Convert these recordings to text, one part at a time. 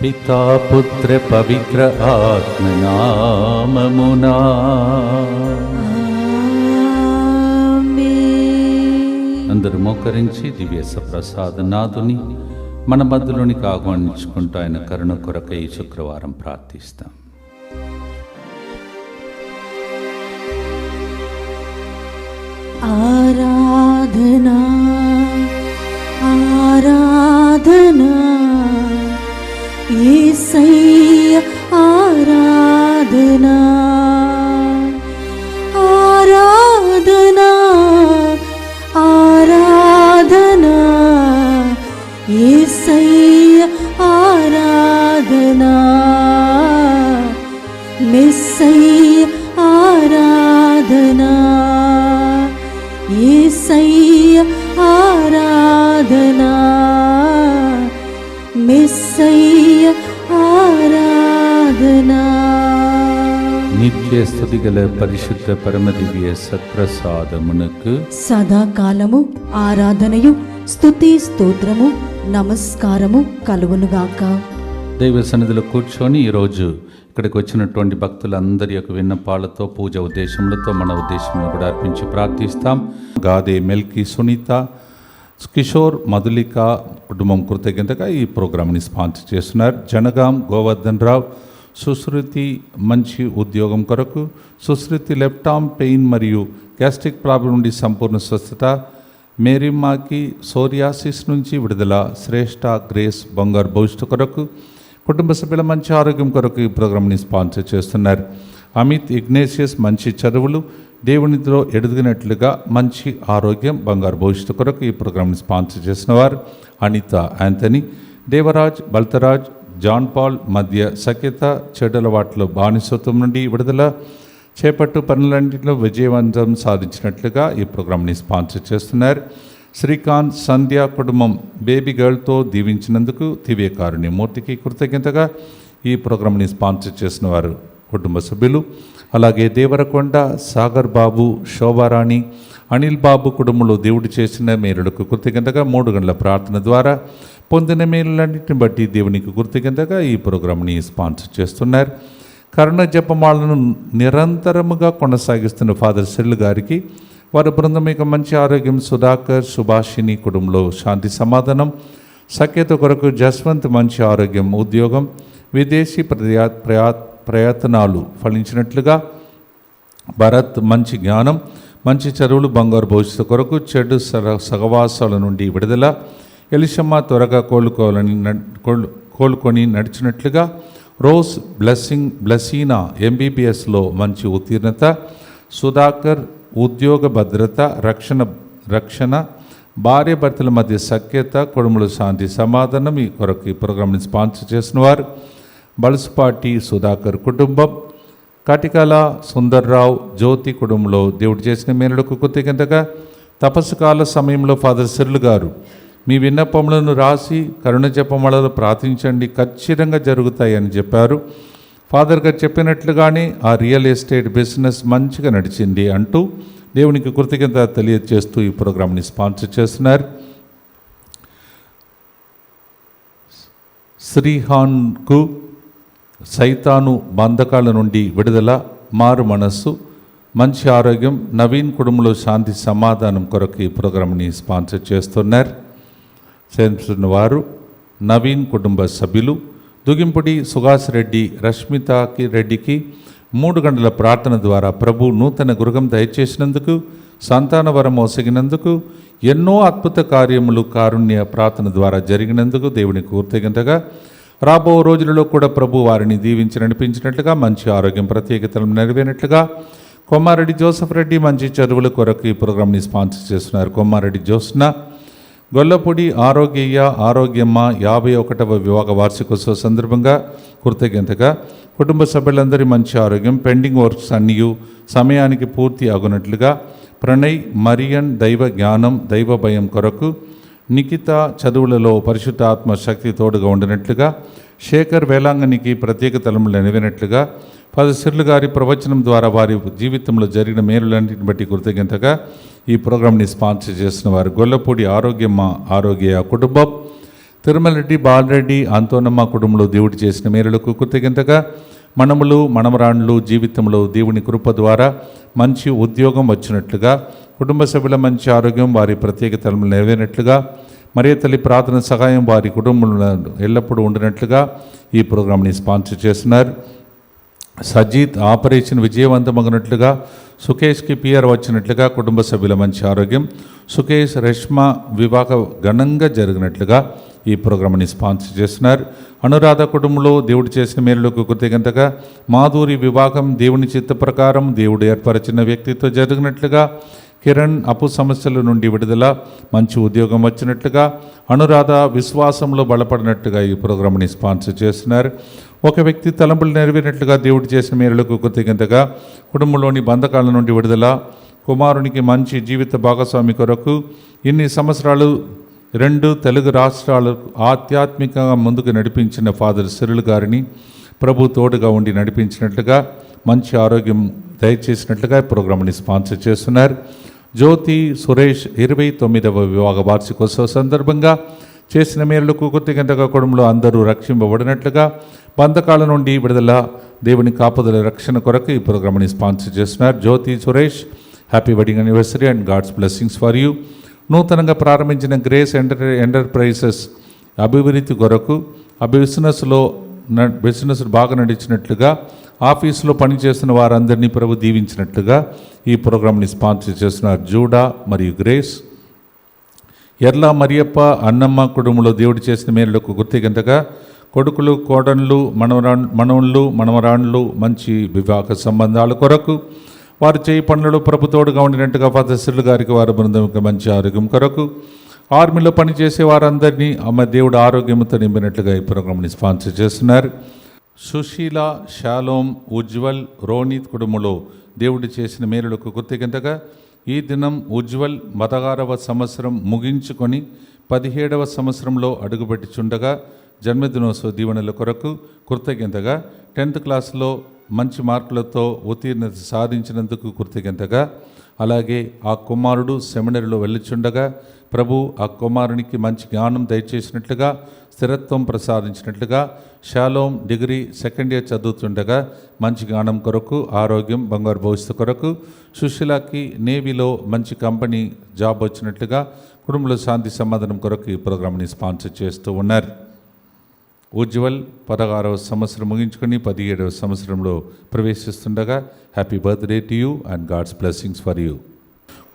పితా పుత్ర పవిత్ర ఆత్మనామమునా అందరూ మోకరించి దివ్య ప్రసాదనాథుని మన మధ్యలోనికి ఆహ్వానించుకుంటూ ఆయన కరుణ కొరకై ఈ శుక్రవారం ప్రార్థిస్తాం. ఆరాధనా ఆరాధనా యేసయ్య ఆరాధనా ఆరాధనా ఆరాధనా యేసయ్య ఆరాధనా మెస్సయ్య ఆరాధనా యేసయ్య ఆరాధనా మెస్సయ్య ఆరాధనా. నిత్య స్తుతి గల పరిశుద్ధ పరమ దివ్య సత్ప్రసాదమునకు సదాకాలము ఆరాధనయు స్తుతి స్తోత్రము నమస్కారము కలుగునుగాక. దైవ సన్నిధిలో కూర్చొని ఈరోజు ఇక్కడికి వచ్చినటువంటి భక్తులందరి యొక్క విన్నపాలతో పూజ ఉద్దేశములతో మన ఉద్దేశంలో కూడా అర్పించి ప్రార్థిస్తాం. గాదే మెల్కి సునీత కిషోర్ మధులిక కుటుంబం కృతజ్ఞతగా ఈ ప్రోగ్రామ్ని స్పాన్సర్ చేస్తున్నారు. జనగాం గోవర్ధన్ రావు సుశ్రుతి మంచి ఉద్యోగం కొరకు, సుశ్రుతి లెఫ్ట్ ఆర్మ్ పెయిన్ మరియు గ్యాస్ట్రిక్ ప్రాబ్లం నుండి సంపూర్ణ స్వస్థత, మేరీమాకి సోరియాసిస్ నుంచి విడుదల, శ్రేష్ఠ గ్రేస్ బంగారు భవిష్యత్తు కొరకు, కుటుంబ సభ్యుల మంచి ఆరోగ్యం కొరకు ఈ ప్రోగ్రామ్ని స్పాన్సర్ చేస్తున్నారు. అమిత్ ఇగ్నేషియస్ మంచి చదువులు, దేవునిలో ఎదుగునట్లుగా మంచి ఆరోగ్యం బంగారు భవిష్యత్తు కొరకు ఈ ప్రోగ్రామ్ని స్పాన్సర్ చేసిన వారు Anitha Anthony, Devaraj Baltaraj John Paul మధ్య సఖ్యత, చెడలవాట్లో బానిసత్వం నుండి విడుదల, చేపట్టు పనులన్నింటిలో విజయవంతం సాధించినట్లుగా ఈ ప్రోగ్రామ్ని స్పాన్సర్ చేస్తున్నారు. శ్రీకాంత్ సంధ్య కుటుంబం బేబీ గర్ల్తో దీవించినందుకు దివ్య కారుణ్యమూర్తికి కృతజ్ఞతగా ఈ ప్రోగ్రామ్ని స్పాన్సర్ చేసిన వారు కుటుంబ సభ్యులు. అలాగే దేవరకొండ సాగర్ బాబు, శోభారాణి, అనిల్ బాబు కుటుంబంలో దేవుడు చేసిన మేలులకు కృతజ్ఞతగా 3 గంటల ప్రార్థన ద్వారా పొందిన మేలులన్నింటిని బట్టి దేవునికి కృతజ్ఞతగా ఈ ప్రోగ్రామ్ని స్పాన్సర్ చేస్తున్నారు. కరుణ జపమాలను నిరంతరముగా కొనసాగిస్తున్న ఫాదర్ సెల్లు గారికి, వారి బృందం యొక్క మంచి ఆరోగ్యం, సుధాకర్ సుభాషిణి కుటుంబంలో శాంతి సమాధానం, సఖ్యత కొరకు జస్వంత్ మంచి ఆరోగ్యం, ఉద్యోగం, విదేశీ ప్రయత్నాలు ఫలించినట్లుగా, భరత్ మంచి జ్ఞానం, మంచి చదువులు, బంగారు భవిష్యత్తు కొరకు, చెడు సహవాసాల నుండి విడుదల, ఎలిషమ్మ త్వరగా కోలుకొని నడిచినట్లుగా, రోజ్ బ్లెసీనా ఎంబీబీఎస్లో మంచి ఉత్తీర్ణత, సుధాకర్ ఉద్యోగ భద్రత, రక్షణ భార్య భర్తల మధ్య సఖ్యత, కుటుంబంలో శాంతి సమాధానం ఈ కొరకు ఈ ప్రోగ్రామ్ని స్పాన్సర్ చేసిన వారు బలుసుపాటి సుధాకర్ కుటుంబం, కటికల సుందర్రావు జ్యోతి కుటుంబంలో దేవుడు చేసిన మేలులకు కృతజ్ఞతగా, తపస్సు కాల సమయంలో ఫాదర్ సెర్లు గారు మీ విన్నపములను రాసి కరుణ జపమాలలో ప్రార్థించండి, ఖచ్చితంగా జరుగుతాయని చెప్పారు. ఫాదర్ గారు చెప్పినట్లుగానే ఆ రియల్ ఎస్టేట్ బిజినెస్ మంచిగా నడిచింది అంటూ దేవునికి కృతజ్ఞత తెలియజేస్తూ ఈ ప్రోగ్రామ్ని స్పాన్సర్ చేస్తున్నారు. శ్రీహాన్కు సైతాను బంధకాల నుండి విడుదల, మారు మనస్సు, మంచి ఆరోగ్యం, నవీన్ కుటుంబంలో శాంతి సమాధానం కొరకు ఈ ప్రోగ్రామ్ని స్పాన్సర్ చేస్తున్నారు. చేస్తున్న వారు నవీన్ కుటుంబ సభ్యులు దుగింపుడి సుహాస్ రెడ్డి, రష్మితాకి రెడ్డికి 3 గంటల ప్రార్థన ద్వారా ప్రభు నూతన గృహం దయచేసినందుకు, సంతాన వరం మోసగినందుకు, ఎన్నో అద్భుత కార్యములు కారుణ్య ప్రార్థన ద్వారా జరిగినందుకు దేవునికి కృతజ్ఞతగా, రాబో రోజులలో కూడా ప్రభు వారిని దీవించి నడిపించినట్లుగా, మంచి ఆరోగ్యం ప్రత్యేకతలను నెరవేరినట్లుగా, కొమ్మారెడ్డి జోసఫ్ రెడ్డి మంచి చదువుల కొరకు ఈ ప్రోగ్రామ్ని స్పాన్సర్ చేస్తున్నారు. కొమ్మారెడ్డి జోస్న, గొల్లపూడి ఆరోగ్యమ్మ 51వ వివాహ వార్షికోత్సవ సందర్భంగా కృతజ్ఞతగా, కుటుంబ సభ్యులందరి మంచి ఆరోగ్యం, పెండింగ్ వర్క్స్ అన్నీ సమయానికి పూర్తి అగునట్లుగా, ప్రణయ్ మరియన్ దైవ జ్ఞానం దైవ భయం కొరకు, నిఖిత చదువులలో పరిశుద్ధాత్మ శక్తి తోడుగా ఉండినట్లుగా, శేఖర్ వేలాంగనికి ప్రత్యేక తలములు నెరవేరినట్లుగా, ఫాదర్ సిర్లు గారి ప్రవచనం ద్వారా వారి జీవితంలో జరిగిన మేలులన్నింటిని బట్టి కృతజ్ఞతగా ఈ ప్రోగ్రామ్ని స్పాన్సర్ చేసిన వారు గొల్లపూడి ఆరోగ్య కుటుంబం, తిరుమల రెడ్డి, బాలరెడ్డి, ఆంతోనమ్మ కుటుంబంలో దేవుడు చేసిన మేలులకు కృతజ్ఞతగా మనములు మనమరాండ్లు జీవితంలో దేవుని కృప ద్వారా మంచి ఉద్యోగం వచ్చినట్లుగా, కుటుంబ సభ్యుల మంచి ఆరోగ్యం, వారి ప్రత్యేకతలు నెరవేరినట్లుగా, మరియ తల్లి ప్రార్థన సహాయం వారి కుటుంబంలో ఎల్లప్పుడూ ఉండినట్లుగా ఈ ప్రోగ్రాంని స్పాన్సర్ చేస్తున్నారు. సజీత్ ఆపరేషన్ విజయవంతమగినట్లుగా, సుకేష్కి పిఆర్ వచ్చినట్లుగా, కుటుంబ సభ్యుల మంచి ఆరోగ్యం, సుకేష్ రేష్మ వివాహ ఘనంగా జరిగినట్లుగా ఈ ప్రోగ్రాంని స్పాన్సర్ చేస్తున్నారు. అనురాధ కుటుంబంలో దేవుడు చేసిన మేలులకు కృతజ్ఞతగా, మాధురి వివాహం దేవుని చిత్త ప్రకారం దేవుడు ఏర్పరిచిన వ్యక్తితో జరిగినట్లుగా, కిరణ్ అప్పు సమస్యల నుండి విడుదల, మంచి ఉద్యోగం వచ్చినట్లుగా, అనురాధ విశ్వాసంలో బలపడినట్లుగా ఈ ప్రోగ్రాంని స్పాన్సర్ చేస్తున్నారు. ఒక వ్యక్తి తలంపులు నెరవేరినట్లుగా దేవుడు చేసిన మేలులకు కృతజ్ఞతగా, కుటుంబంలోని బంధకాల నుండి విడుదల, కుమారునికి మంచి జీవిత భాగస్వామి కొరకు ఇన్ని సంవత్సరాలు 2 తెలుగు రాష్ట్రాలకు ఆధ్యాత్మికంగా ముందుకు నడిపించిన ఫాదర్ సిరిల్ గారిని ప్రభు తోడుగా ఉండి నడిపించినట్లుగా, మంచి ఆరోగ్యం దయచేసినట్లుగా ప్రోగ్రాంని స్పాన్సర్ చేస్తున్నారు. జ్యోతి సురేష్ 29వ వివాహ వార్షికోత్సవ సందర్భంగా చేసిన మేలులకు కృతజ్ఞతగా కుటుంబంలో అందరూ రక్షింపబడినట్లుగా, బంధకాల నుండి విడుదల, దేవుని కాపుదల రక్షణ కొరకు ఈ ప్రోగ్రాంని స్పాన్సర్ చేస్తున్నారు. Jyothi Suresh, happy wedding anniversary and God's blessings for you. నూతనంగా ప్రారంభించిన గ్రేస్ ఎంటర్ప్రైజెస్ అభివృద్ధి కొరకు బిజినెస్ బాగా నడిచినట్లుగా, ఆఫీసులో పనిచేస్తున్న వారందరినీ ప్రభు దీవించినట్లుగా ఈ ప్రోగ్రాంని స్పాన్సర్ చేస్తున్నారు. జూడా మరియు గ్రేస్. ఎర్ల మరియప్ప అన్నమ్మ కుటుంబంలో దేవుడు చేసిన మేలులకు కృతజ్ఞతగా, కొడుకులు కోడళ్ళు మనవళ్ళు మనవరాండ్లు మంచి వివాహ సంబంధాల కొరకు, వారు చేయి పనులలో ప్రభుతోడుగా ఉండినట్టుగా ఫాదర్ సిరిల్ గారికి వారి బృందంకి మంచి ఆరోగ్యం కొరకు, ఆర్మీలో పనిచేసే వారందరినీ ఆమె దేవుడు ఆరోగ్యంతో నింపినట్లుగా ఈ ప్రోగ్రాంని స్పాన్సర్ చేస్తున్నారు. సుశీల, షాలోమ్, ఉజ్వల్, రోనిత్ కుటుంబంలో దేవుడు చేసిన మేలులకు కృతజ్ఞతగా, ఈ దినం ఉజ్వల్ 16వ సంవత్సరం ముగించుకొని 17వ సంవత్సరంలో అడుగుపెట్టుచుండగా జన్మదినోత్సవ దీవెనల కొరకు కృతజ్ఞతగా, 10th క్లాస్లో మంచి మార్కులతో ఉత్తీర్ణత సాధించినందుకు కృతజ్ఞతగా, అలాగే ఆ కుమారుడు సెమినరీలో వెళ్ళుచుండగా ప్రభు ఆ కుమారునికి మంచి జ్ఞానం దయచేసినట్లుగా, స్థిరత్వం ప్రసాదించినట్లుగా, షాలోమ్ డిగ్రీ 2nd ఇయర్ చదువుతుండగా మంచి జ్ఞానం కొరకు, ఆరోగ్యం, బంగారు భవిష్యత్తు కొరకు, సుశీలకి నేవీలో మంచి కంపెనీ జాబ్ వచ్చినట్లుగా, కుటుంబంలో శాంతి సమాధానం కొరకు ఈ ప్రోగ్రాంని స్పాన్సర్ చేస్తూ ఉన్నారు. ఉజ్వల్ 16వ సంవత్సరం ముగించుకొని 17వ సంవత్సరంలో ప్రవేశిస్తుండగా happy birthday to you and God's blessings for you.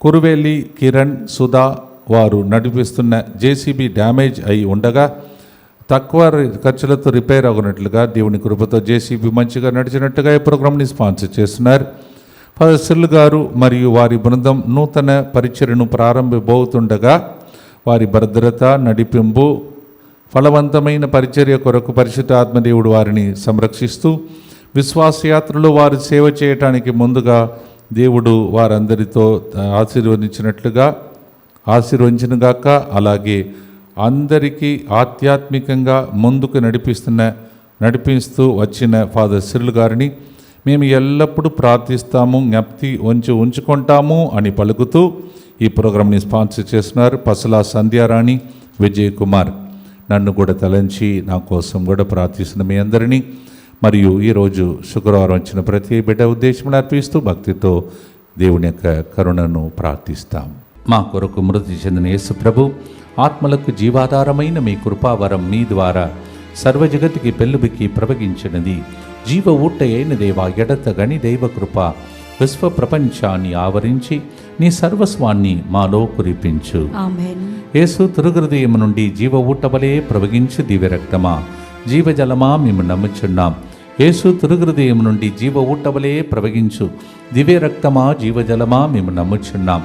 Kuruveli Kiran, Sudha వారు నడిపిస్తున్న జేసీబీ డ్యామేజ్ అయి ఉండగా తక్కువ ఖర్చులతో రిపేర్ అవునట్లుగా, దేవుని కృపతో జేసీబీ మంచిగా నడిచినట్టుగా ఈ ప్రోగ్రాంని స్పాన్సర్ చేస్తున్నారు. ఫాదర్ సిరిల్ గారు మరియు వారి బృందం నూతన పరిచర్యను ప్రారంభమవుతుండగా వారి భద్రత, నడిపింపు, ఫలవంతమైన పరిచర్య కొరకు పరిశుద్ధ ఆత్మదేవుడు వారిని సంరక్షిస్తూ విశ్వాసయాత్రలో వారు సేవ చేయటానికి ముందుగా దేవుడు వారందరితో ఆశీర్వదించినగాక. అలాగే అందరికీ ఆధ్యాత్మికంగా ముందుకు నడిపిస్తూ వచ్చిన ఫాదర్ సిరిల్ గారిని మేము ఎల్లప్పుడూ ప్రార్థిస్తాము, జ్ఞప్తి ఉంచుకుంటాము అని పలుకుతూ ఈ ప్రోగ్రాంని స్పాన్సర్ చేస్తున్నారు. పసలా సంధ్యారాణి, విజయ్ కుమార్. నన్ను కూడా తలంచి నా కోసం కూడా ప్రార్థిస్తున్న మీ అందరినీ మరియు ఈరోజు శుక్రవారం వచ్చిన ప్రతి బిడ్డ ఉద్దేశంలో అర్పిస్తూ భక్తితో దేవుని యొక్క కరుణను ప్రార్థిస్తాం. మా కొరకు మృతి చెందిన యేసు ప్రభు ఆత్మలకు జీవాధారమైన మీ కృపావరం మీ ద్వారా సర్వజగతికి పెళ్ళుబికి ప్రవగించినది. జీవ ఊట అయిన దేవా, ఎడతగని దైవ కృప విశ్వ ప్రపంచాన్ని ఆవరించి నీ సర్వస్వాన్ని మాలో కురిపించు. ఆమేన్. యేసు తిరుహృదయం నుండి జీవ ఊటవలే ప్రవగించు దివ్యరక్తమా, జీవజలమా మేము నమ్ముచున్నాం. యేసు తిరుహృదయం నుండి జీవ ఊటవలే ప్రవగించు దివ్యరక్తమా, జీవజలమా మేము నమ్ముచున్నాం.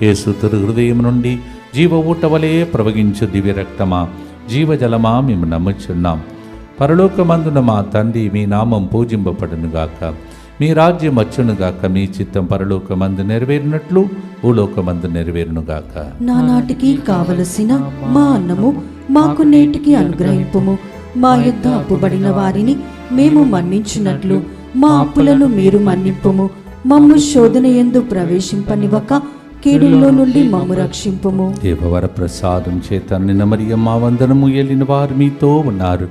యేసు తిరుహృదయం నుండి జీవ ఊటవలే ప్రవగించు దివ్యరక్తమా, జీవజలమా మేము నమ్ముచున్నాం. పరలోకమందున మా తండ్రి, మీ నామం పూజింపబడునుగాక, మీ రాజ్యం వచ్చునుగాక, మీ చిత్తం పరలోకమందు నెరవేరినట్లు భూలోకమందు నెరవేరునుగాక. నానాటికి కావలసిన మా అన్నము మాకు నేటికి అనుగ్రహింపుము. మా యొద్ద అప్పుబడిన వారిని మేము మన్నించినట్లు మా అప్పులను మీరు మన్నింపుము. మమ్ము శోధన యందు ప్రవేశింపనివ్వక కీడుల్లో నుండి మమ్ము రక్షింపుము. దేవవర ప్రసాదం చేత నిన్న మరియమ్మ వందనము ఏలిన వారు మీతో ఉన్నారు.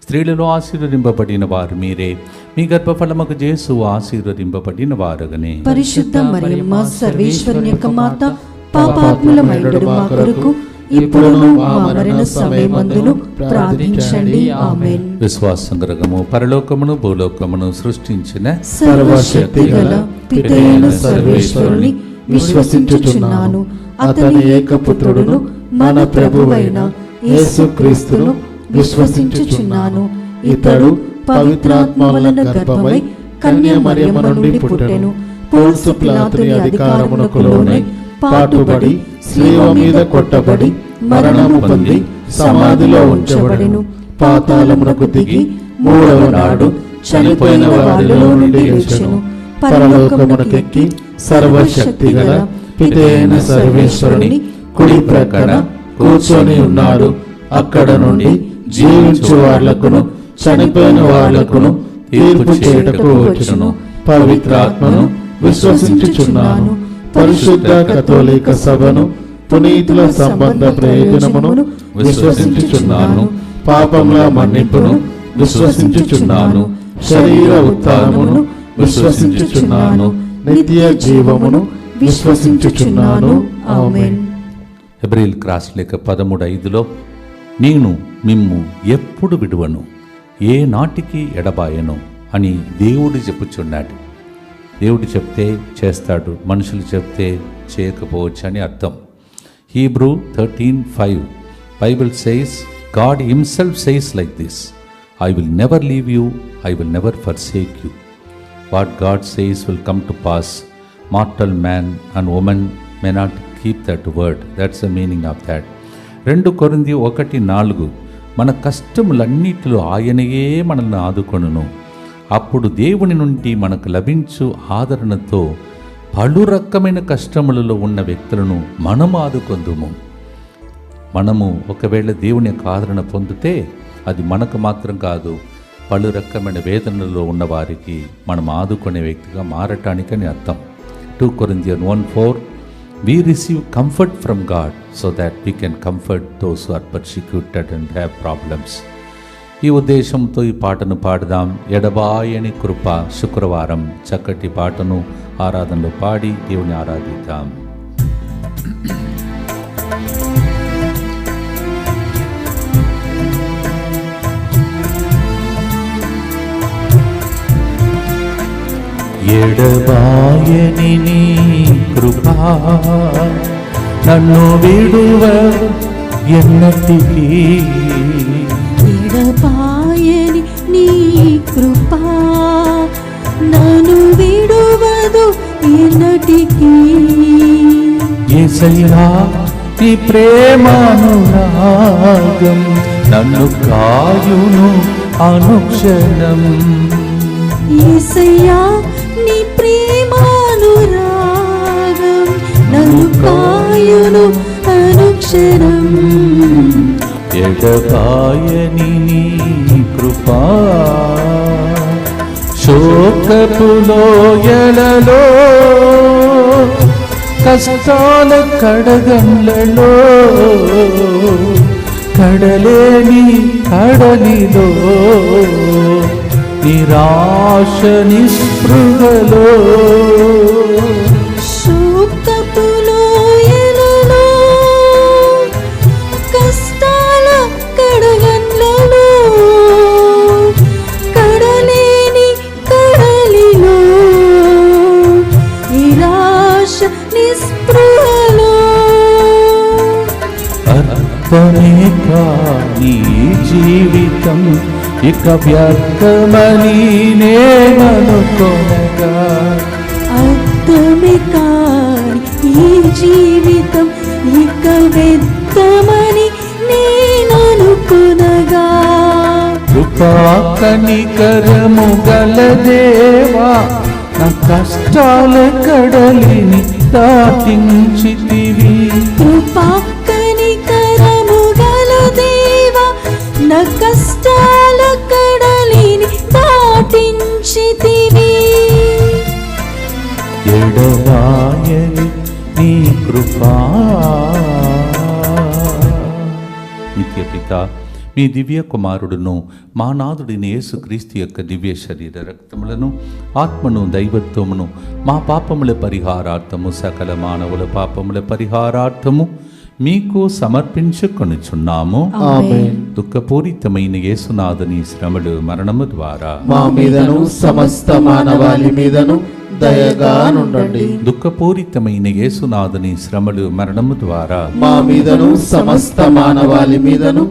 స్త్రీలలో ఆశీర్వదింపబడిన వారు మీరే. మీ గర్భఫలముకు యేసు ఆశీర్వదింపబడిన వారుగనే. పరిశుద్ధ మరియమ్మ సర్వేశ్వరుని యొక్క మాత, పాపాత్ములమైనడు మా కొరకు ఇప్పుడును మా మరణ సమయమందును ప్రార్థించండి. ఆమేన్. విశ్వాసం గ్రహము పరలోకమును భూలోకమును సృష్టించిన సర్వశక్తి గల పితైన సర్వేశ్వరుని విశ్వసించుచున్నాను. అతని ఏకపుత్రుడును మన ప్రభువైన యేసుక్రీస్తును విశ్వసించుచున్నాను. ఇతడు పవిత్రాత్మ వలన గర్భమై కన్య మరియమ్మ నుండి పుట్టెను. పోన్సు పిలాతుని అధికారమునకు లోనై పాటుబడి శిలువ మీద కొట్టబడి మరణము పొంది సమాధిలో ఉంచబడెను. పాతాళమునకు దిగి మూడవ నాడు చనిపోయిన వారిలో నుండి లేచెను. పరలోకమునకెక్కి సర్వశక్తి గల పితైన సర్వేశ్వరుని కుడి ప్రక్కన కూర్చొని ఉన్నాడు. అక్కడ నుండి జీవించు వాళ్లకును చనిపోయిన వాళ్లకును తీర్పు చేయుటకు వచ్చును. పవిత్రాత్మను విశ్వసించుచున్నాను. పరిశుద్ధ కథోలిక సభను, పునీతుల సంబంధ ప్రయోజనమును విశ్వసించుచున్నాను. పాపముల మన్నింపును విశ్వసించుచున్నాను. శరీర ఉత్థానమును విశ్వసించుచున్నాను. నిత్య జీవమును విశ్వసించుచున్నాను. ఆమేన్. హెబ్రీయులకు రాసిన లేఖ 13:5లో నేను మిమ్ము ఎప్పుడు విడువను, ఏ నాటికి ఎడబాయను అని దేవుడు చెప్పుచున్నాడు. దేవుడు చెప్తే చేస్తాడు, మనుషులు చెప్తే చేయకపోవచ్చు అని అర్థం. Hebrew 13:5 Bible says, God himself says like this, I will never leave you, I will never forsake you. What God says will come to pass. Mortal man and women may not keep that word. That's the meaning of that. 2 కొరింథీ 1:4 మన కష్టములన్నిటిలో ఆయనయే మనల్ని ఆదుకొనును. అప్పుడు దేవుని నుండి మనకు లభించు ఆదరణతో పలు రకమైన కష్టములలో ఉన్న వ్యక్తులను మనం ఆదుకొందుము. మనము ఒకవేళ దేవుని యొక్క ఆదరణ పొందితే అది మనకు మాత్రం కాదు, పలు రకమైన వేదనలలో ఉన్న వారికి మనం ఆదుకునే వ్యక్తిగా మారటానికని అర్థం. 2 Corinthians 1:4 we receive comfort from God so that we can comfort those who are persecuted and have problems. ఈ ఉద్దేశంతో ఈ పాటను పాడదాం. ఎడబాయని కృప. శుక్రవారం చక్కటి పాటను ఆరాధనలో పాడి దేవుని ఆరాధిద్దాం. ఎడబాయని నీ కృపా నన్ను విడువ ఎన్నటికీ. ఎడబాయని నీ కృపా నన్ను విడువదు ఎన్నటికీ. యేసయ్యా నీ ప్రేమానురాగం నన్ను కాయును అనుక్షణం. యేసయ్యా నీ ప్రేమానురాగం నన్ను కాయును అనుక్షణం. ఎడబాయని నీ కృపా శోకపు లోయలలో కష్టాల కడగండ్లలో కడలేని కడలిలో నిరాశ నిస్పృహలో శోకపు లోయలలో కష్టాల కడగండ్లలో కడలేని కడలిలో నిరాశ నిస్పృహలో అర్థమే కాని జీవితం ఇక వ్యర్థమని నేననుకొనగా. అర్థమే కాని ఈ జీవితం ఇక వ్యర్థమని నేననుకొనగా. కృపా కనికరము గల దేవా నా కష్టాల కడలిని దాటించితివి. కృపా కనికరము గల దేవా నా కష్టాల కడలిని దాటించితివి. ఎడబాయని నీ పిత, మీ దివ్య కుమారుడును మా నాథుడిని యేసుక్రీస్తు యొక్క దివ్య శరీర రక్తములను, ఆత్మను, దైవత్వమును మా పాపముల పరిహారార్థము, సకల మానవుల పాపముల పరిహారార్థము మీకు సమర్పించుకొనుచున్నాము. ఆమేన్. దుఃఖపూరితమైన యేసునాథుని శ్రమలు, మరణము ద్వారా మా మీదను సమస్త మానవాళి మీదను దయగా నుండండి. దుఃఖపూరితమైన యేసునాథుని శ్రమలు, మరణము ద్వారా మా మీదను సమస్త మానవాళి మీదను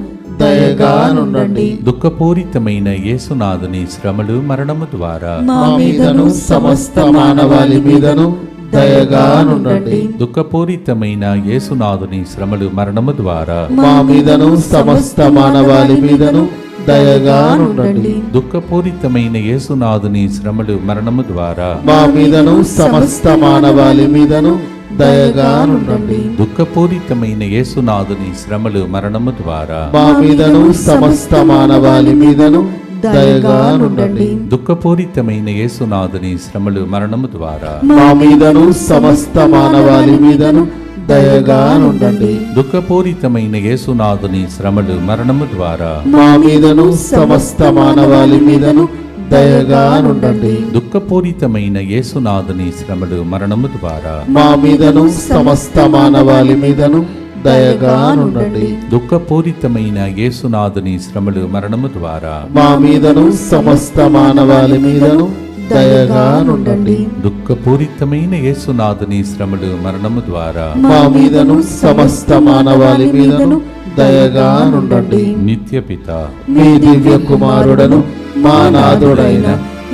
దయగా నుండండి. దుఃఖపూరితమైన యేసునాథుని శ్రమలు, మరణము ద్వారా మా మీదను సమస్త మానవాళి మీదను దయగా నుండండి. దుఃఖపూరితమైన యేసునాథుని శ్రమలు, మరణము ద్వారా మా మీదను సమస్త మానవాళి మీదను దయగా నుండండి. దుఃఖపూరితమైన యేసునాథుని శ్రమలు, మరణము ద్వారా మా మీదను సమస్త మానవాళి మీదను దయగా నుండండి. దుఃఖపూరితమైన యేసునాథుని శ్రమలు, మరణము ద్వారా మా మీదను సమస్త మానవాళి మీదను దయగా నుండండి. దుఃఖపూరితమైన యేసునాథుని శ్రమలు, మరణము ద్వారా మా మీదను సమస్త మానవాళి మీదను దయగా నుండండి. దుఃఖపూరితమైన యేసునాథుని శ్రమలు, మరణము ద్వారా మా మీదను సమస్త మానవాళి మీదను దయగా నుండండి. దుఃఖపూరితమైన యేసునాథుని శ్రమలు, మరణము ద్వారా మా మీదను సమస్త మానవాళి మీదను దయగా నుండండి. దుఃఖపూరితమైన యేసునాథుని శ్రమలు, మరణము ద్వారా మా మీదను సమస్త మానవాళి మీదను దయగా నుండండి. దుఃఖపూరితమైన యేసునాథుని శ్రమలు, మరణము ద్వారా మా మీదను సమస్త మానవాళి మీదను దయగా నుండండి. నిత్య పిత, మీ దివ్య కుమారుడను మా నాథుడైన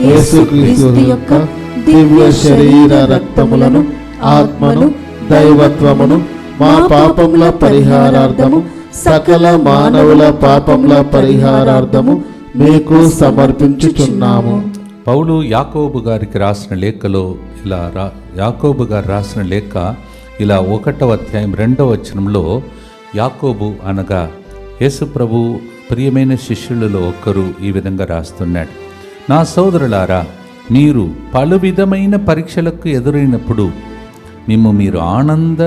యేసుక్రీస్తు యొక్క దివ్య శరీర రక్తములను, ఆత్మను, దైవత్వమును మా పాపముల పరిహారార్థము, సకల మానవుల పాపముల పరిహారార్థము మీకు సమర్పించుచున్నాము. పౌలు యాకోబు గారికి రాసిన లేఖలో యాకోబు గారు రాసిన లేఖ ఇలా 1వ అధ్యాయం 2వ వచనంలో యాకోబు అనగా యేసు ప్రభు ప్రియమైన శిష్యులలో ఒకరు ఈ విధంగా రాస్తున్నాడు: నా సోదరులారా, మీరు పలు విధమైన పరీక్షలకు ఎదురైనప్పుడు మీరు ఆనంద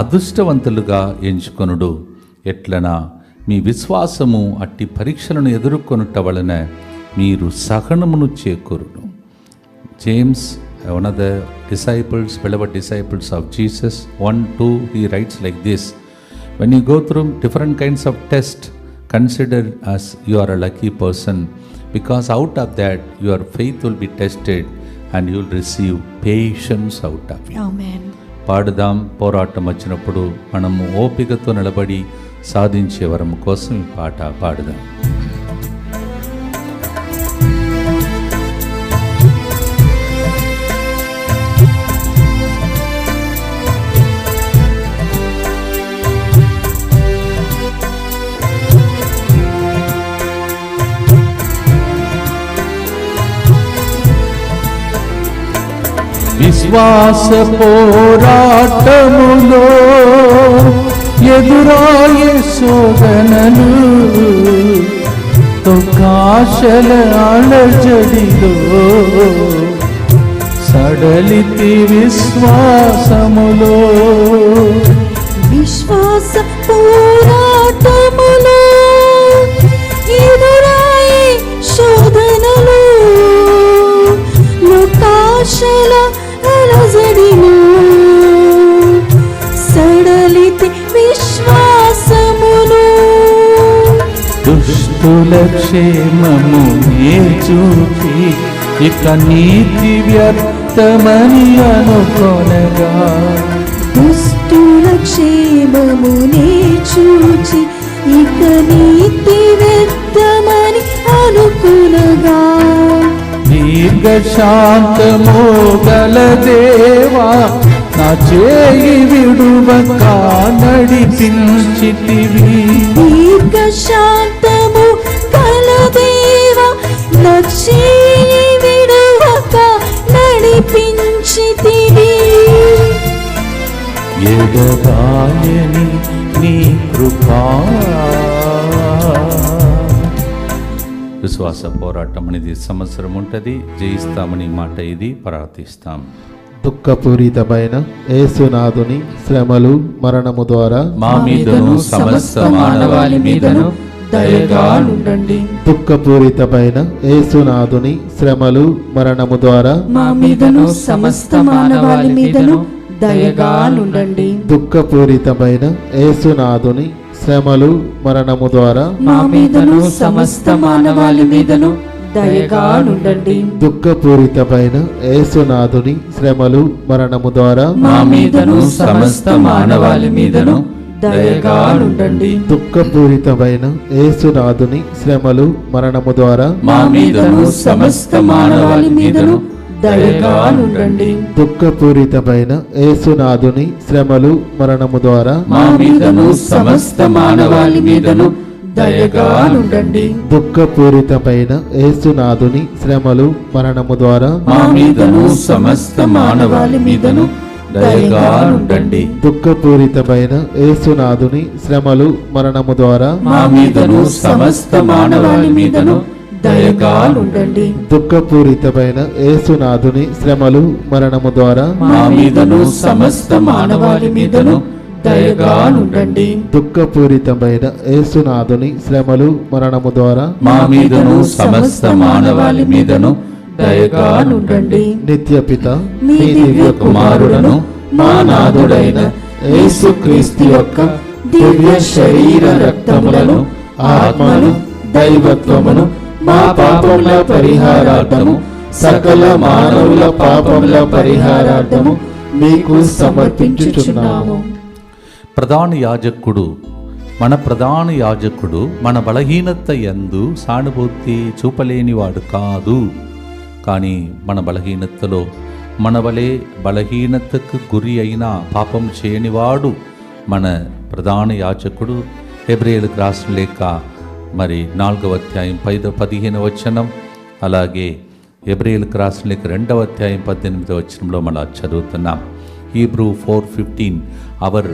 అదృష్టవంతులుగా ఎంచుకొనుడు ఎట్లనా మీ విశ్వాసము అట్టి పరీక్షలను ఎదుర్కొనుట వలన మీరు సహనమును చేకూరును. James, one of the disciples, beloved disciples of Jesus, 1:2, he writes like this: when you go through different kinds of tests, consider as you are a lucky person, because out of that your faith will be tested and you will receive patience out of it. ఆమేన్. పాడుదాం. పోరాటం వచ్చినప్పుడు మనము ఓపికతో నిలబడి సాధించే వరము కోసం ఈ పాట పాడుదాం. విశ్వాస పోరాటములో ఎదురాయే శోధనలు, తొక్కాశల అలజడిలో సడలితి విశ్వాసములో. విశ్వాస పోరాటములో ఎదురాయే శోధనలు, లోకాశల అలజడిలో సడలితి విశ్వాసములో. దుష్టుల క్షేమము నే చూపి ఇక నీతి వ్యర్థమని అనుకొనగా, దుష్టుల క్షేమమునే చూచి ఇక నీతి వ్యర్థమని అనుకునగా, దీర్ఘశాంతము గల దేవా నా చేయి విడువక నడిపించితివి. దీర్ఘశాంతము గల దేవా నా చేయి విడువక నడిపించితివి. ఎడబాయని నీ కృపా. విశ్వాస పోరాటం అనేది సంవత్సరం ఉంటుంది, జయిస్తామని మాట ఇది ప్రార్థిస్తాం. దుఃఖపూరితమైన యేసునాథుని శ్రమలు మరణము ద్వారా మా మీదను సమస్త మానవాళి మీదను దయగా నుండండి. దుఃఖపూరితమైన యేసునాథుని శ్రమలు మరణము ద్వారా మా మీదను సమస్త మానవాళి మీదను దయగా నుండండి. దుఃఖపూరితమైన యేసునాథుని శ్రమలు మరణము ద్వారా మా మీదను సమస్త మానవాళి మీదను దయగా నుండండి. దుఃఖపూరితమైన యేసునాథుని శ్రమలు మరణము ద్వారా మా మీదను సమస్త మానవాళి మీదను దయగా నుండండి. దుఃఖపూరితమైన యేసునాథుని శ్రమలు మరణము ద్వారా మా మీదను సమస్త మానవాళి మీదను దయగా నుండండి. దుఃఖపూరితమైన యేసునాథుని శ్రమలు మరణము ద్వారా మా మీదను సమస్త మానవాళి మీదను దయగా నుండండి. దుఃఖపూరితమైన యేసునాథుని శ్రమలు మరణము ద్వారా మా మీదను సమస్త మానవాళి మీదను దయగా నుండండి. దుఃఖపూరితమైన యేసునాథుని శ్రమలు మరణము ద్వారా మా మీదను సమస్త మానవాళి మీదను దయగా నుండండి. దుఃఖపూరితమైన యేసునాథుని శ్రమలు మరణము ద్వారా మా మీదను సమస్త మానవాళి మీదను దయగా నుండండి. దుఃఖపూరితమైన యేసునాథుని శ్రమలు మరణము ద్వారా మా మీదను సమస్త మానవాళి మీదను దయగా నుండండి. నిత్యపిత మీ దివ్య కుమారుడను మా నాథుడైన యేసుక్రీస్తు యొక్క దివ్య శరీర రక్తములను ఆత్మను దైవత్వమును మా పాపముల పరిహారార్థము సకల మానవుల పాపముల పరిహారార్థము మీకు సమర్పించుచున్నాము. ప్రధాన యాజకుడు మన బలహీనత యందు సానుభూతి చూపలేనివాడు కాదు. కానీ మన బలహీనతలో మన వలె బలహీనతకు గురి అయిన పాపం చేయనివాడు మన ప్రధాన యాజకుడు. హెబ్రేయులకు రాసిన లేఖ 4వ అధ్యాయం 15వ వచనం, అలాగే హెబ్రేయులకు రాసిన లేఖ 2వ అధ్యాయం 18వ వచనంలో మనం చదువుతున్నాం. Hebrew 4:15 our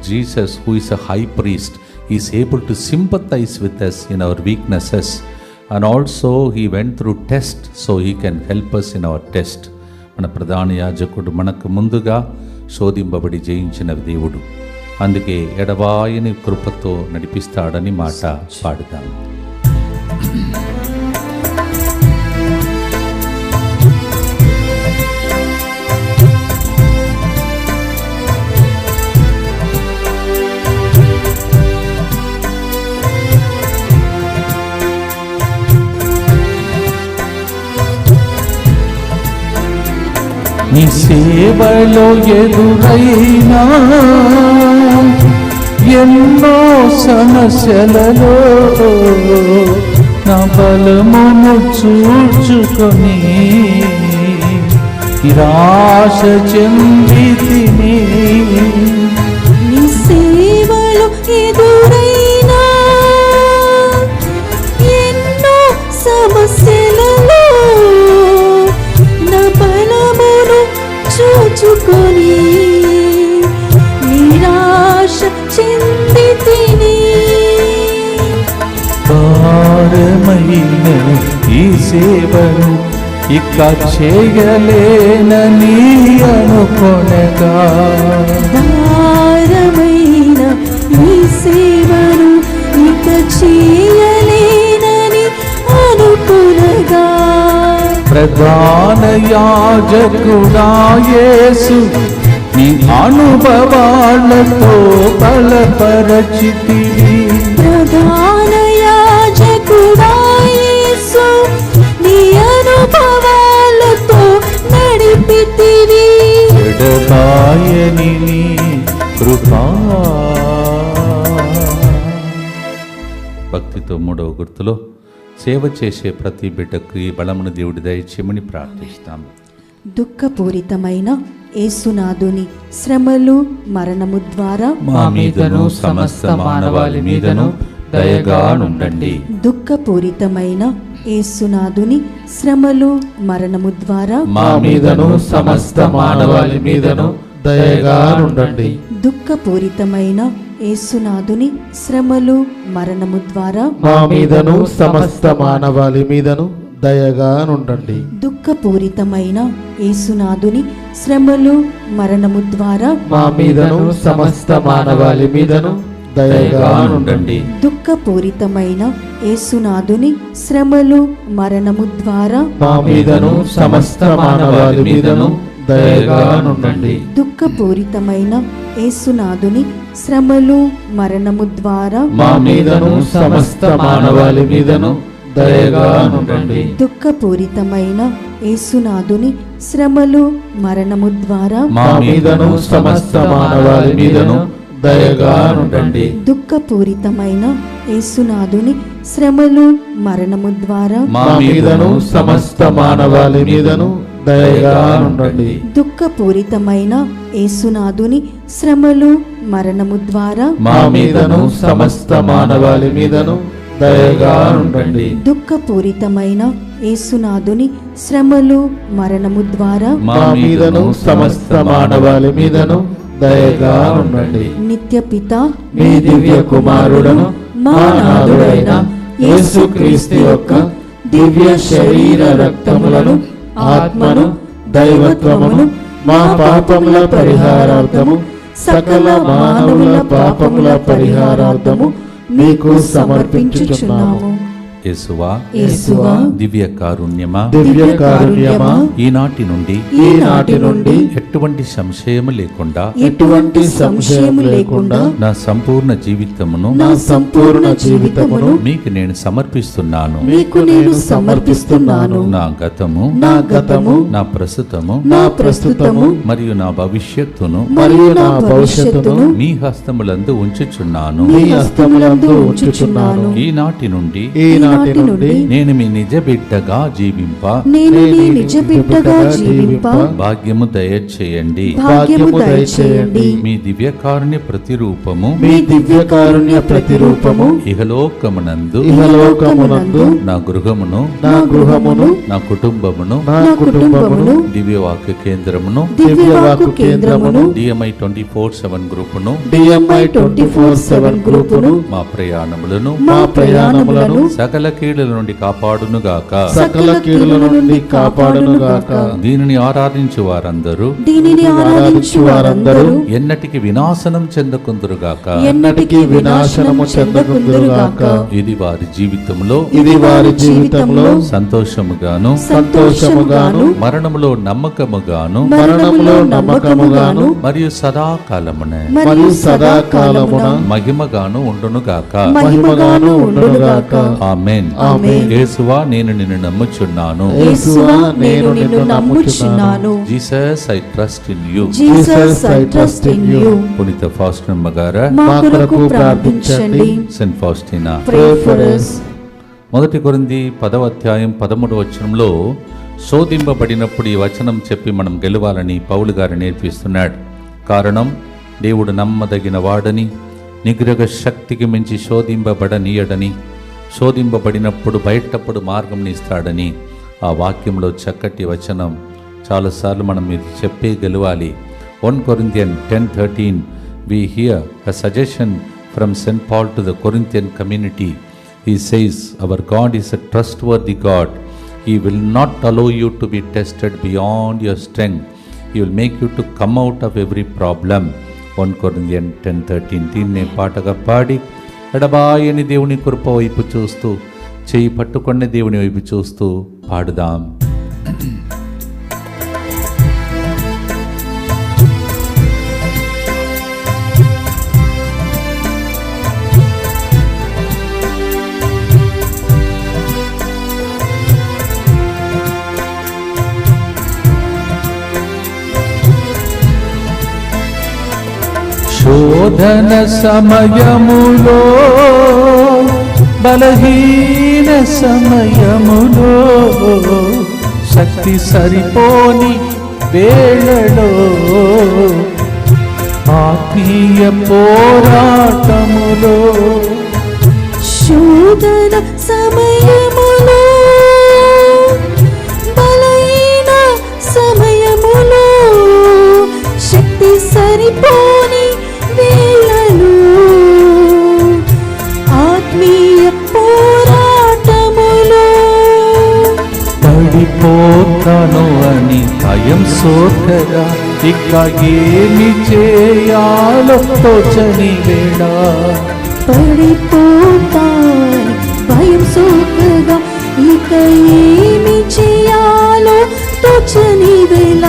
Jesus, who is a high priest, is able to sympathize with us in our weaknesses, and also he went through test so he can help us in our test. మన ప్రధాన యాజకుడు మనకు ముందుగా శోధింపబడి జయించిన దేవుడు. అందుకే ఎడబాయని కృపతో నడిపిస్తాడని మాట పాడుతాం. నీ సేవలో ఎదురైనా ఎన్నో సమస్యలలో నా బలమును చూచుకొని నిరాశ చెందితిని. నీ సేవలో ఎదురైనా ఎన్నో సమస్యలలో నా బలమును చూచుకొని నిరాశ చెందితిని. భారమైన ఈ సేవను ఇక చేయలేనని అనుకొనగా, భారమైన ఈ సేవను ఇక చేయలేనని అనుకునగా, ప్రధాన యాజకుడా యేసు నీ అనుభవాలతో బలపరచితివి. ప్రధాన యాజకుడా యేసు నీ అనుభవాలతో నడిపితివి. ఎడబాయని నీ కృపా. భక్తితో 3వ గుర్తులో సేవ చేసే ప్రతి బిడ్డకు ఈ బలమును దేవుడి దయచేయమని ప్రార్థిస్తాం. దుఃఖపూరితమైన యేసునాథుని శ్రమలు మరణము ద్వారా మా మీదను సమస్త మానవాళి మీదను దయగా నుండండి. దుఃఖపూరితమైన యేసునాథుని శ్రమలు మరణము ద్వారా మా మీదను సమస్త మానవాళి మీదను దయగా నుండండి. దుఃఖపూరితమైన యేసునాథుని శ్రమలు మరణము ద్వారా మా మీదను సమస్త మానవాళి మీదను దయగా నుండండి. దుఃఖపూరితమైన యేసునాథుని శ్రమలు మరణము ద్వారా మా మీదను సమస్త మానవాళి మీదను దయగా నుండండి. దుఃఖపూరితమైన యేసునాథుని శ్రమలు మరణము ద్వారా మా మీదను సమస్త మానవాళి మీదను దయగా నుండండి. దుఃఖపూరితమైన యేసునాథుని శ్రమలు మరణము ద్వారా మా మీదను సమస్త మానవాళి మీదను దయగా నుండండి. దుఃఖపూరితమైన యేసునాథుని శ్రమలు మరణము ద్వారా మా మీదను సమస్త మానవాళి మీదను దయగా నుండండి. దుఃఖపూరితమైన యేసునాథుని శ్రమలు మరణము ద్వారా మా మీదను సమస్త మానవాళి మీదను దయగా నుండండి. దుఃఖపూరితమైన యేసునాథుని శ్రమలు మరణము ద్వారా మా మీదను సమస్త మానవాళి మీదను దయగా నుండండి. దుఃఖపూరితమైన యేసునాథుని శ్రమలు మరణము ద్వారా మా మీదను సమస్త మానవాళి మీదను దయగా ఉండండి. నిత్య పిత మీ దివ్య కుమారుడును మా నాథుడైన యేసుక్రీస్తు యొక్క దివ్య శరీర రక్తములను ఆత్మను దైవత్వమును మా పాపముల పరిహారార్థము సకల మానవుల పాపముల పరిహారార్థము మీకు సమర్పించుచున్నాము. యేసువా యేసువా దివ్య కారుణ్యమా దివ్య కారుణ్యమా ఈనాటి నుండి ఎటువంటి సంశయము లేకుండా ఎటువంటి సంశయము లేకుండా నా సంపూర్ణ జీవితమును నా సంపూర్ణ జీవితమును మీకు నేను సమర్పిస్తున్నాను. మీకు నేను సమర్పిస్తున్నాను. నా గతము నా గతము నా ప్రస్తుతము నా ప్రస్తుతము మరియు నా భవిష్యత్తును మరియు నా భవిష్యత్తును మీ హస్తములందు ఉంచుచున్నాను. మీ హస్తములందు ఉంచుచున్నాను. ఈనాటి నుండి ఈనాటి నుండి నేను మీ నిజ బిడ్డగా జీవింప నేను నీ నిజ బిడ్డగా జీవింప భాగ్యము దయచేయండి. భాగ్యము దయచేయండి. మీ దివ్యకారుణ్య ప్రతిరూపము మీ దివ్య కారుణ్య ప్రతిరూపము ఇహలోకమునందు నా గృహమును నా గృహమును నా కుటుంబమును నా కుటుంబమును దివ్యవాక్య కేంద్రమును దివ్యవాక్కు కేంద్రమును DMI 24/7 గ్రూపును DMI 24/7 గ్రూపును మా ప్రయాణములను మా ప్రయాణములను సకల కీడుల నుండి కాపాడునుగాక. సకల కీడుల నుండి కాపాడునుగాక. దీనిని ఆరాధించు వారందరూ దీనిని ఆరాధించు వారందరూ ఎన్నటికి వినాశనం చెందకుందురుగాక. ఎన్నటికీ వినాశనము చెందకుందురుగాక. ఇది వారి జీవితంలో ఇది వారి జీవితంలో సంతోషముగాను సంతోషముగాను మరణములో నమ్మకముగాను మరణములో నమ్మకముగాను మరియు సదాకాలమున మరియు సదాకాలమున మహిమగాను ఉండునుగాక. మహిమగాను ఉండునుగాక. ఆమేన్. ఆమేన్. యేసువా నేను నిన్ను నమ్ముచున్నాను. యేసువా నేను నిన్ను నమ్ముచున్నాను. Jesus I trust in you. Jesus I trust in you. పునీత ఫాస్టినమ్మ గారా, మా కొరకు ప్రార్థించండి. Saint Faustina. Pray for us. 1 కొరింథీ 10వ అధ్యాయం 13వ వచనంలో శోధింపబడినప్పుడు ఈ వచనం చెప్పి మనం గెలవాలని పౌలు గారు నేర్పిస్తున్నాడు. కారణం దేవుడు నమ్మదగిన వాడని, నిగ్రహ శక్తికి మించి శోధింపబడనీయడని, శోధింపబడినప్పుడు బయటప్పుడు మార్గం ఇస్తాడని ఆ వాక్యంలో చక్కటి వచనం చాలాసార్లు మనం ఇది చెప్పే గెలవాలి. 1 Corinthians 10:13 we hear a suggestion from St. Paul to the Corinthian community. He says, our God is a trustworthy God. He will not allow you to be tested beyond your strength. He will make you to come out of every problem. 1 Corinthians 10:13 దీన్నే పాటగా పాడి ఎడబాయని దేవుని కృప వైపు చూస్తూ, చేయి పట్టుకున్న దేవుని వైపు చూస్తూ పాడుదాం. శోధన సమయములో, బలహీన సమయములో, శక్తి సరిపోని వేళలో, ఆత్మీయ పోరాటములో, శోధన సమయములో, బలహీన సమయములో, శక్తి సరిపోని వేళలో, ఆత్మీయ పోరాటములో, సోకగా ఇక ఏమి చేయాలో తోచని వేళ పడిపోతాని భయం సోకగా ఇక ఏమి చేయాలో తోచని వేళ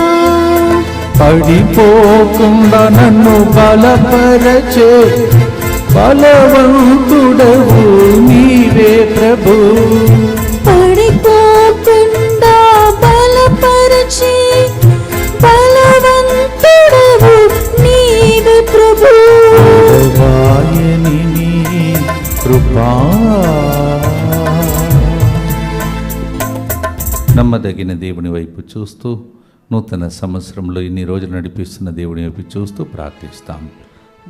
పడిపోకుండా నన్ను బలపరచే బలవంతుడవు నీవే ప్రభు పడిపోకుండా బలపరచే బలవంతుడవు నీవే ప్రభు వాయని నీ కృపా నమ్మదగిన దేవుని వైపు చూస్తూ నూతన సంవత్సరంలో ఇన్ని రోజులు నడిపిస్తున్న దేవుని వైపు చూస్తూ ప్రార్థిస్తాం.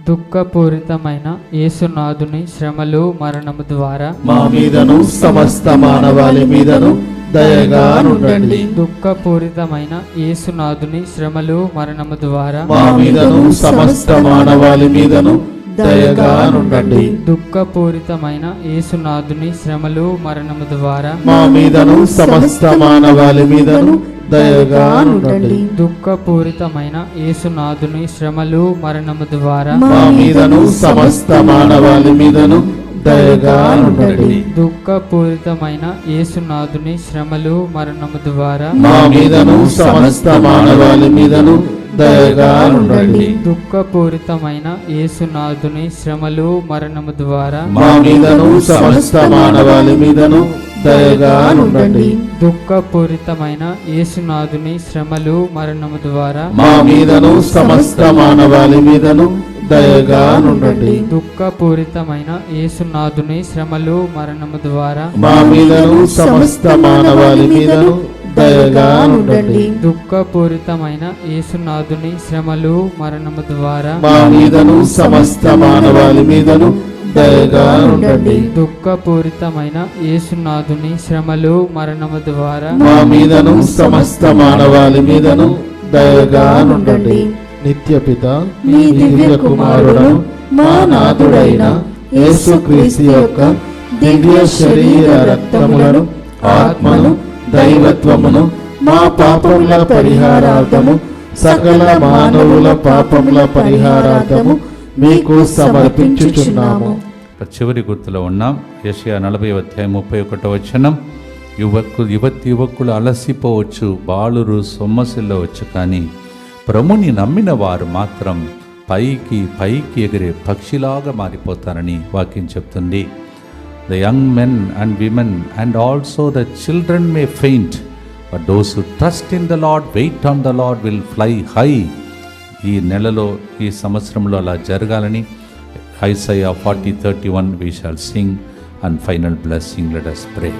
దుఃఖపూరితమైన యేసునాథుని శ్రమలు మరణము ద్వారా మా మీదను సమస్త మానవాళి మీదను దయగా నుండండి. దుఃఖపూరితమైన యేసునాథుని శ్రమలు మరణము ద్వారా మా మీదను సమస్త మానవాళి మీదను దయగా నుండండి. దుఃఖపూరితమైన యేసునాథుని శ్రమలు మరణము ద్వారా మా మీదను సమస్త మానవాళి మీదను దయగా నుండండి. దుఃఖపూరితమైన యేసునాథుని శ్రమలు మరణము ద్వారా మా మీదను సమస్త మానవాళి మీదను దయగా నుండండి. దుఃఖపూరితమైన యేసునాథుని శ్రమలు మరణము ద్వారా మా మీదను సమస్త మానవాళి మీదను దయగా నుండండి. దుఃఖపూరితమైన యేసునాథుని శ్రమలు మరణము ద్వారా మా మీదను సమస్త మానవాళి మీదను దయగా నుండండి. దుఃఖపూరితమైన యేసునాథుని శ్రమలు మరణము ద్వారా మా మీదను సమస్త మానవాళి మీదను దయగా నుండండి. దుఃఖపూరితమైన యేసునాథుని శ్రమలు మరణము ద్వారా మా మీదను సమస్త మానవాళి మీదను దయగా నుండండి. దుఃఖపూరితమైన యేసునాథుని శ్రమలు మరణము ద్వారా మా మీదను సమస్త మానవాళి మీదను దయగా ఉండండి. దుఃఖపూరితమైన యేసునాథుని శ్రమలు మరణము ద్వారా మా మీదను సమస్త మానవాళి మీదను దయగా ఉండండి. నిత్య పిత మీ దివ్య కుమారుడు మా నాథుడైన యేసుక్రీస్తు యొక్క దివ్య శరీర రక్తములను ఆత్మను దైవత్వమును మా పాపముల పరిహారార్థము సకల మానవుల పాపముల పరిహారార్థము మీకు సమర్పించుచున్నాము. చివరి గుర్తులో ఉన్నాం. యెషయా 40:31 యువకులు అలసిపోవచ్చు, బాలురు సొమ్మసిల్లవచ్చు, కానీ ప్రభుని నమ్మిన వారు మాత్రం పైకి పైకి ఎగిరే పక్షిలాగా మారిపోతారని వాక్యం చెప్తుంది. The young men and women and also the children may faint, but those who trust in the Lord, wait on the Lord, will fly high. ఈ నెలలో ఈ సంవత్సరంలో అలా జరగాలని Isaiah 40:31 we shall sing and final blessing. Let us pray.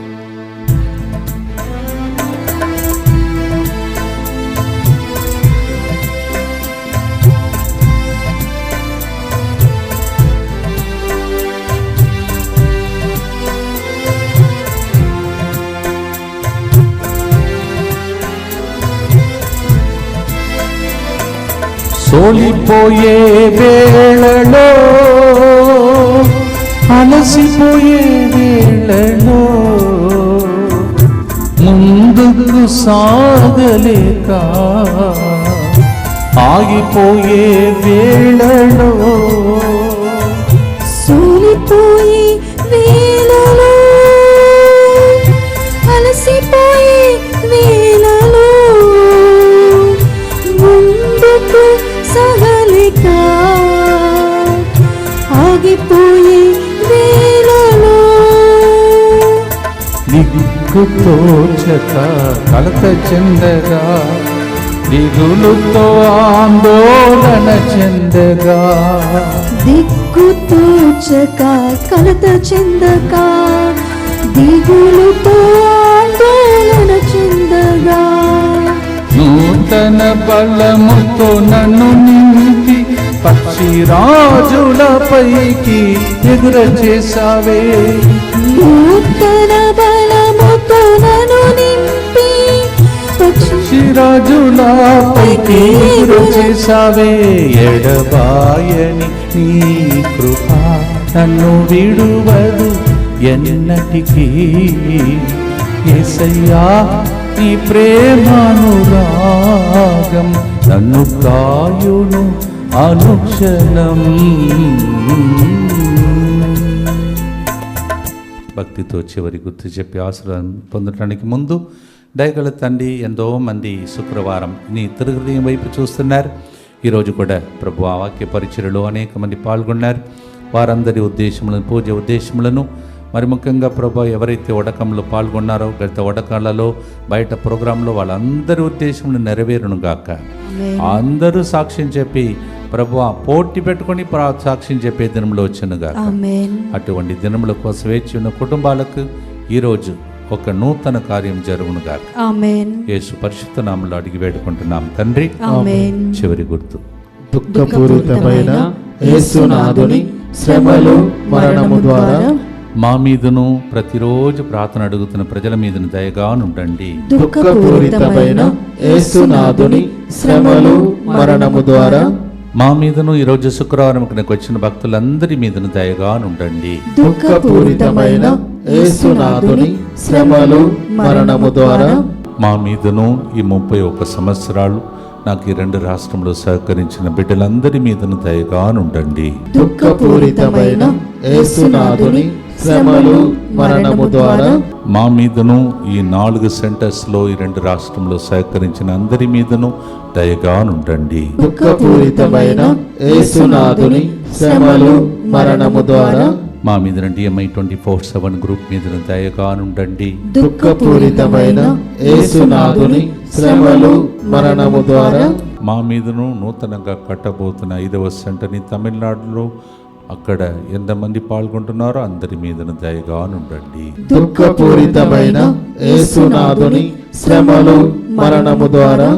సోలిపోయే వేళలో, అలసిపోయే వేళలో, ముందుకు సాగలేక ఆగిపోయే వేళలో, సోలిపోయే వేళలో, అలసిపోయే వేళలో, ముందుకు సాగలేక ఆగిపోయే వేళలో, దిక్కు తోచక కలత చెందగా, దిగులుతో ఆందోళన చెందగా, దిక్కు తోచక కలత చెందక, దిగులుతో ఆందోళన చెందగా, నూతన బలముతో నన్ను నింపి పక్షిరాజులపైకి ఎగురచేసావే. నూతన బలముతో నన్ను నింపి పక్షిరాజులపైకి ఎగురచేసావే. ఎడబాయని నీ కృప నన్ను విడువదు ఎన్నటికీ. యేసయ్యా నీ ప్రేమానురాగం నన్ను కాయును అనుక్షణం. భక్తితో చివరి గుర్తు చెప్పి ఆశీర్వాదం పొందడానికి ముందు దయగల తండ్రి, ఎంతో మంది శుక్రవారం నీ తిరుహృదయం వైపు చూస్తున్నారు. ఈరోజు కూడా ప్రభు వాక్య పరిచయలో అనేక మంది పాల్గొన్నారు. వారందరి ఉద్దేశములను, పూజ ఉద్దేశములను, మరి ముఖ్యంగా ప్రభు ఎవరైతే వడకంలో పాల్గొన్నారో గత వడకాలలో బయట ప్రోగ్రాంలో వాళ్ళందరి ఉద్దేశములు నెరవేరును గాక. అందరూ సాక్ష్యం చెప్పి ప్రభు పోటీ పెట్టుకొని సాక్ష్యం చెప్పే దినంలో వచ్చును గాక. అటువంటి దినముల కోసం వేచి ఉన్న కుటుంబాలకు ఈరోజు ఒక నూతన కార్యం జరుగును గాక. యేసు పరిశుద్ధ నామములో అడిగి వేడుకుంటున్నాం తండ్రి. చివరి గుర్తు దుఃఖపూరితమైన యేసునాథుని శ్రమలు మరణము ద్వారా మా మీదను ప్రతిరోజు ప్రార్థన అడుగుతున్న ప్రజల మీదను దయగా నుండండి. దుఃఖపూరితమైన యేసునాథుని శ్రమలు మరణము ద్వారా మా మీదను ఈరోజు శుక్రవారం ఇక్కడికి వచ్చిన భక్తులందరి మీదను దయగా నుండండి. దుఃఖపూరితమైన యేసునాథుని శ్రమలు మరణము ద్వారా మా మీదను ఈ 31 సంవత్సరాలు నాకు ఈ 2 రాష్ట్రంలో సహకరించిన బిడ్డలందరి మీదను దయగా నుండండి. దుఃఖపూరితమైన యేసునాథుని శ్రమలు మరణము ద్వారా మా మీదను ఈ 4 సెంటర్స్లో ఈ 2 రాష్ట్రంలో సహకరించిన అందరి మీదను దయగా నుండండి. దుఃఖపూరితమైన యేసునాథుని శ్రమలు మరణము ద్వారా మా మీద DMI 24/7 గ్రూప్ మీదను దయగా నుండండి. దుఃఖపూరితమైన యేసునాథుని శ్రమలు మరణము ద్వారా మా మీదను నూతనంగా కట్టబోతున్న 5వ సెంటర్ని తమిళనాడులో అక్కడ ఎంతమంది పాల్గొంటున్నారో అందరి మీదను దయగా నుండండి. దుఃఖపూరితమైన యేసునాథుని శ్రమలు మరణము ద్వారా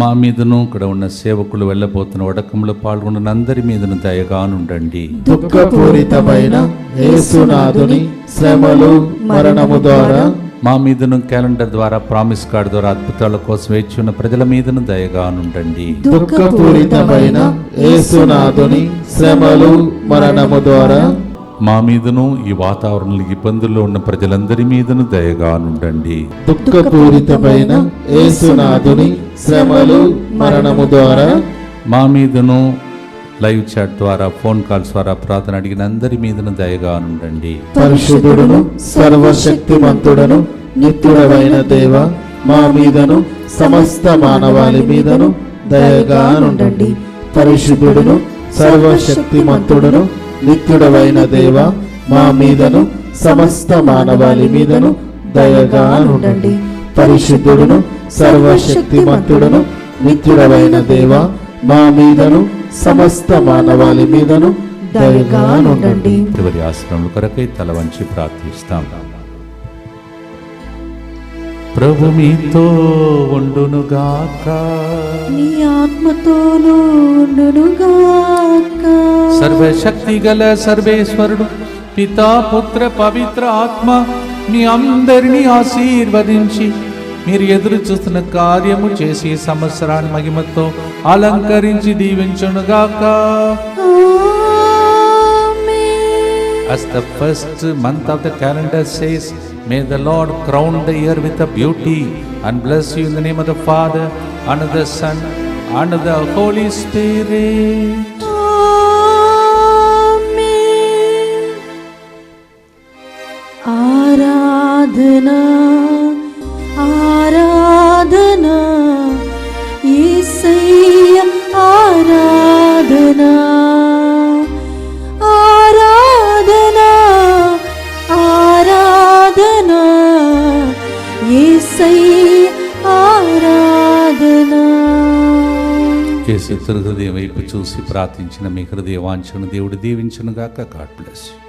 మా మీదను ఇక్కడ ఉన్న సేవకులు వెళ్ళబోతున్న వడకంలో పాల్గొన్న అందరి మీదను దయగా నుండండి. దుఃఖపూరితమైన యేసునాథుని శ్రమలు మరణము ద్వారా మా మీదను క్యాలెండర్ ద్వారా, ప్రామిస్ కార్డు ద్వారా అద్భుతాల కోసం వేచి ఉన్న ప్రజల మీదను దయగా నుండండి. దుఃఖపూరితమైన యేసునాథుని శ్రమలు మరణము ద్వారా మా మీదను ఈ వాతావరణంలో ఇబ్బందుల్లో ఉన్న ప్రజలందరి మీదను దయగా నుండండి. దుఃఖపూరితమైన యేసునాథుని శ్రమలు మరణము ద్వారా మా మీదను లైవ్ చాట్ ద్వారా, ఫోన్ కాల్స్ ద్వారా ప్రార్థన అడిగిన అందరి మీదను దయగా నుండండి. పరిశుద్ధుడును సర్వశక్తిమంతుడను నిత్యుడవైన దేవ, మా మీదను సమస్త మానవాళి మీదను దయగా నుండండి. పరిశుద్ధుడును సర్వశక్తిమంతుడను నిత్యుడవైన దేవ, మా మీదను సమస్త మానవాళి మీదను దయగా నుండండి. పరిశుద్ధుడును సర్వశక్తిమంతుడను నిత్యుడవైన దేవ, మా మీదను సమస్త మానవాళి మీదను దయగా నుండండి. చివరి ఆశ్రమం కొరకై తల వంచి ప్రార్థిస్తాం. ప్రభు మీతో ఉండునుగాక, నీ ఆత్మతోనూ ఉండునుగాక. సర్వశక్తి గల సర్వేశ్వరుడు పితా, పుత్ర, పవిత్ర ఆత్మ మీ అందరినీ ఆశీర్వదించి మీరు ఎదురు చూస్తున్న కార్యము చేసి సంవత్సరాన్ని మహిమతో అలంకరించి దీవించునుగాక. As the first month of the calendar says, may the Lord crown the year with a beauty and bless you in the name of the Father and of the Son and of the Holy Spirit. ఆరాధనా ఆరాధనా యేసయ్య ఆరాధనా ఆరాధనా ఆరాధనా యేసయ్య ఆరాధనా. యేసు హృదయం వైపు చూసి ప్రార్థించిన మీ హృదయ వాంఛను దేవుడు దీవించునుగాక. God bless you.